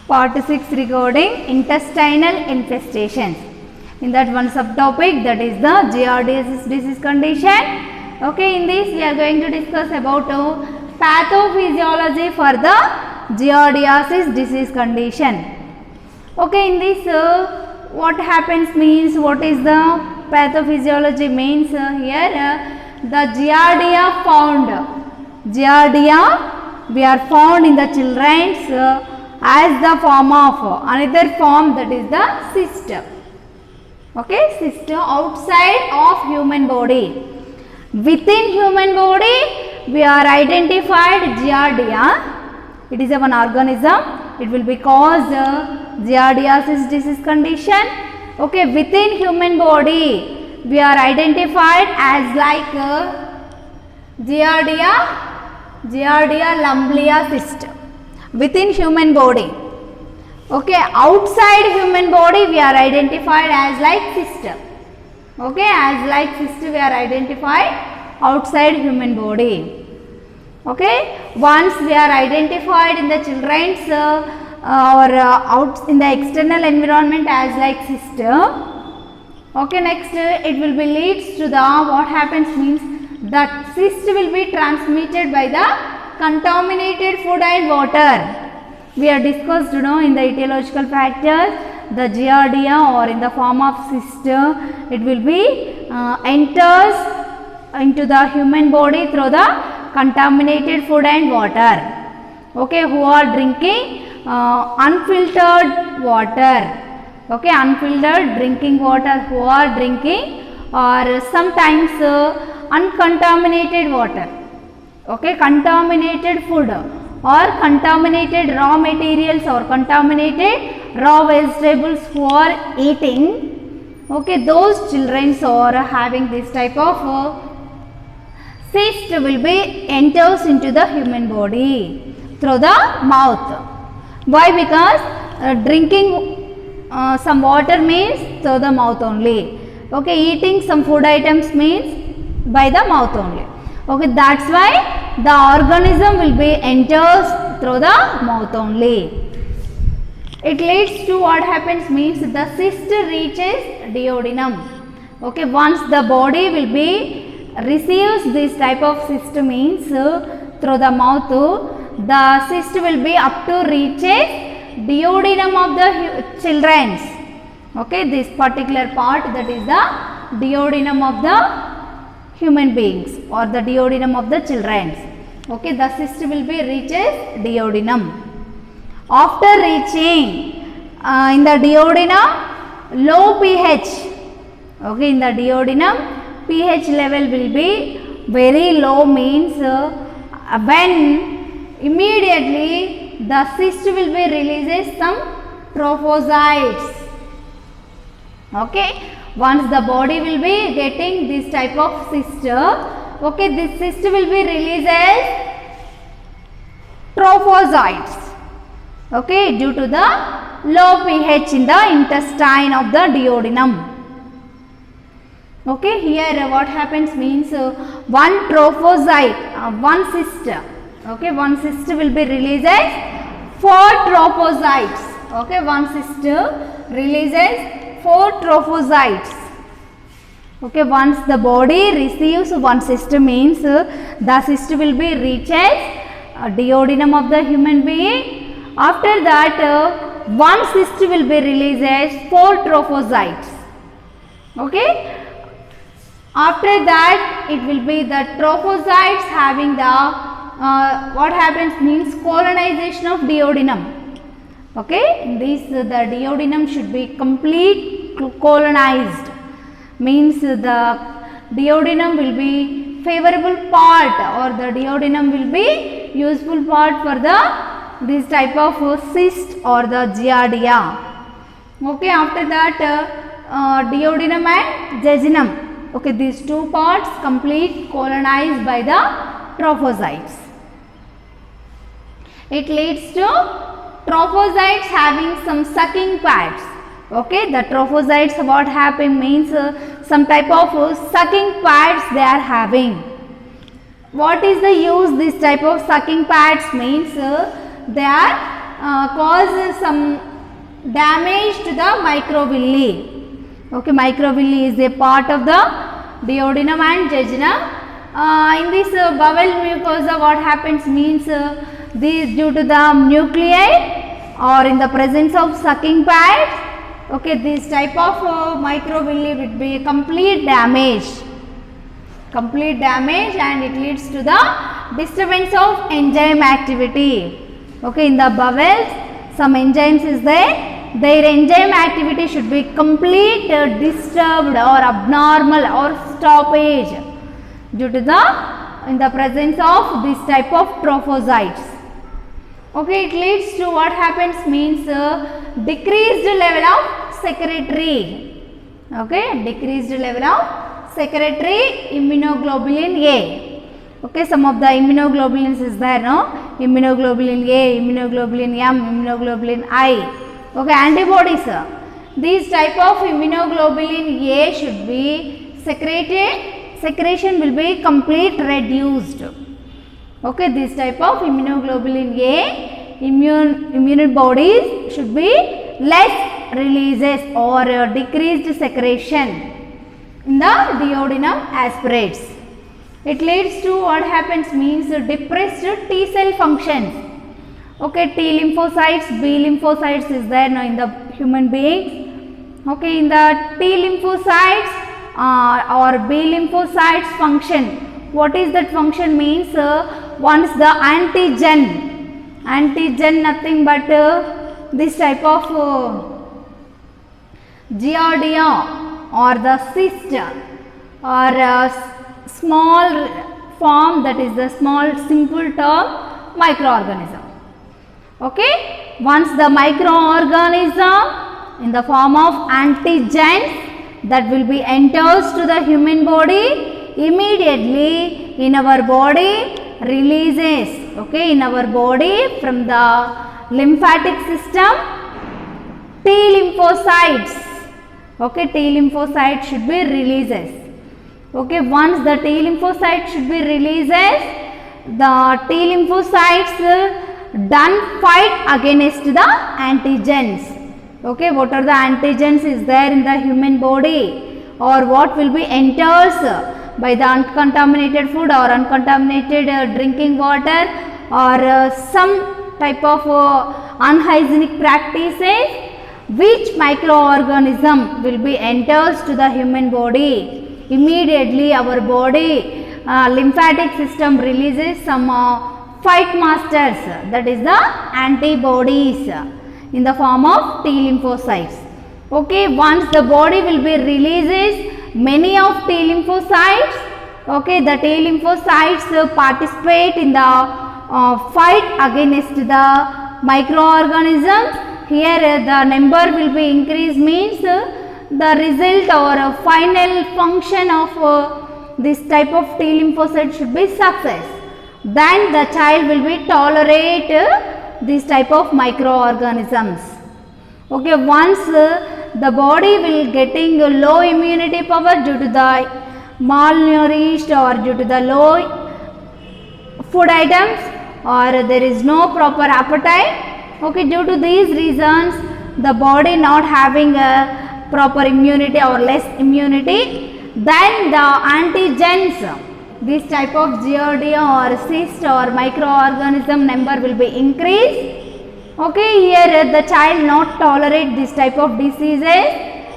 Part 6 regarding intestinal infestations. In that one subtopic, that is the giardiasis disease condition. Okay, in this we are going to discuss about pathophysiology for the giardiasis disease condition. Okay, in this what happens means, what is the pathophysiology means, the giardia found, giardia we are found in the children's as the form of another form, that is the cyst. Okay, cyst outside of human body. Within human body we are identified giardia. It is one organism. It will be caused giardiasis disease condition. Okay, within human body we are identified as like giardia lumblia cyst. Within human body. Okay, outside human body we are identified as like cyst. Okay, as like cyst we are identified outside human body. Okay, once we are identified in the children's or out in the external environment as like cyst. Okay, next it will be leads to the what happens means that cyst will be transmitted by the contaminated food and water. We have discussed in the etiological factors, the giardia or in the form of cyst, it will be enters into the human body through the contaminated food and water. Okay, who are drinking unfiltered water. Okay, unfiltered drinking water, who are drinking, or sometimes uncontaminated water. Okay, contaminated food or contaminated raw materials or contaminated raw vegetables who are eating. Okay, those children are having this type of cyst will be enters into the human body through the mouth. Why? Because drinking some water means through the mouth only. Okay, eating some food items means by the mouth only. Okay, that's why the organism will be enters through the mouth only. It leads to what happens means the cyst reaches duodenum. Okay, once the body will be receives this type of cyst means through the mouth, the cyst will be up to reaches duodenum of the children's. Okay, this particular part, that is the duodenum of the human beings or the duodenum of the children's. Okay, the cyst will be reaches duodenum. After reaching in the duodenum, low pH. Okay, in the duodenum, pH level will be very low, means when immediately the cyst will be releases some trophozoites. Okay, once the body will be getting this type of cyst, okay, this cyst will be releases trophozoites. Okay, due to the low pH in the intestine of the duodenum. Okay, here what happens means one trophozoite, one cyst. Okay, one cyst will be releases 4 trophozoites. Okay, one cyst releases 4 trophozoites. Okay, once the body receives one cyst means the cyst will be reaches duodenum of the human being. After that one cyst will be releases 4 trophozoites. Okay, after that it will be the trophozoites having the what happens means colonization of duodenum. Okay, this the duodenum should be complete colonized, means the duodenum will be favorable part or the duodenum will be useful part for the this type of cyst or the giardia. Okay, after that duodenum and jejunum. Okay, these two parts complete colonized by the trophozoites. It leads to trophozoites having some sucking pads. Okay, the trophozoites what happen means some type of sucking pads they are having. What is the use this type of sucking pads means they are cause some damage to the microvilli. Okay, microvilli is a part of the duodenum and jejunum. In this bowel mucosa, what happens means these due to the nuclei or in the presence of sucking pads. Okay, this type of microvilli would be complete damage, and it leads to the disturbance of enzyme activity. Okay, in the bowels, some enzymes is there. Their enzyme activity should be complete disturbed or abnormal or stoppage due to in the presence of this type of trophozoites. Okay, it leads to what happens means decreased level of secretory. Okay, decreased level of secretory immunoglobulin A. Okay, some of the immunoglobulins is there, no? Immunoglobulin A, immunoglobulin M, immunoglobulin I. Okay, antibodies. These type of immunoglobulin A should be secreted, secretion will be complete reduced. Okay, this type of immunoglobulin A, immune bodies should be less releases or decreased secretion in the duodenum aspirates. It leads to what happens means depressed T cell functions. Okay, T lymphocytes, B lymphocytes is there now in the human beings. Okay, in the T lymphocytes or B lymphocytes function, what is that function means once the antigen nothing but this type of giardia or the cyst or small form, that is the small simple term microorganism. Okay, once the microorganism in the form of antigens that will be enters to the human body, immediately in our body releases. Okay, in our body from the lymphatic system T lymphocytes. Okay, T lymphocytes should be releases. Okay, once the T lymphocytes should be releases, the T lymphocytes done fight against the antigens. Okay, what are the antigens is there in the human body or what will be enters by the uncontaminated food or uncontaminated drinking water or some type of unhygienic practices, which microorganism will be enters to the human body. Immediately our body lymphatic system releases some fight masters, that is the antibodies in the form of T lymphocytes. Okay, once the body will be releases many of T lymphocytes. Okay, the T lymphocytes participate in the fight against the microorganisms. Here the number will be increased means the result or final function of this type of T lymphocyte should be success. Then the child will be tolerate this type of microorganisms. Okay, once the body will getting low immunity power due to the malnourished or due to the low food items or there is no proper appetite. Okay, due to these reasons the body not having a proper immunity or less immunity, then the antigens, this type of giardia or cyst or microorganism number will be increased. Okay, here the child not tolerate this type of diseases.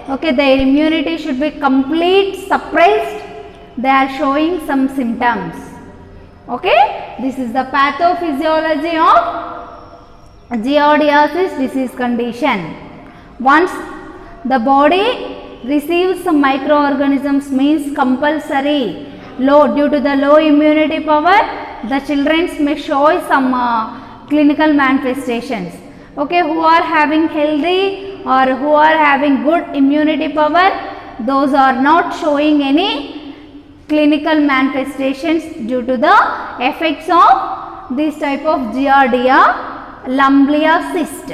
Okay, their immunity should be complete suppressed. They are showing some symptoms. Okay, this is the pathophysiology of giardiasis disease condition. Once the body receives some microorganisms means compulsory low, due to the low immunity power, the children may show some clinical manifestations. Okay, who are having healthy or who are having good immunity power, those are not showing any clinical manifestations due to the effects of this type of giardia lumblia cyst.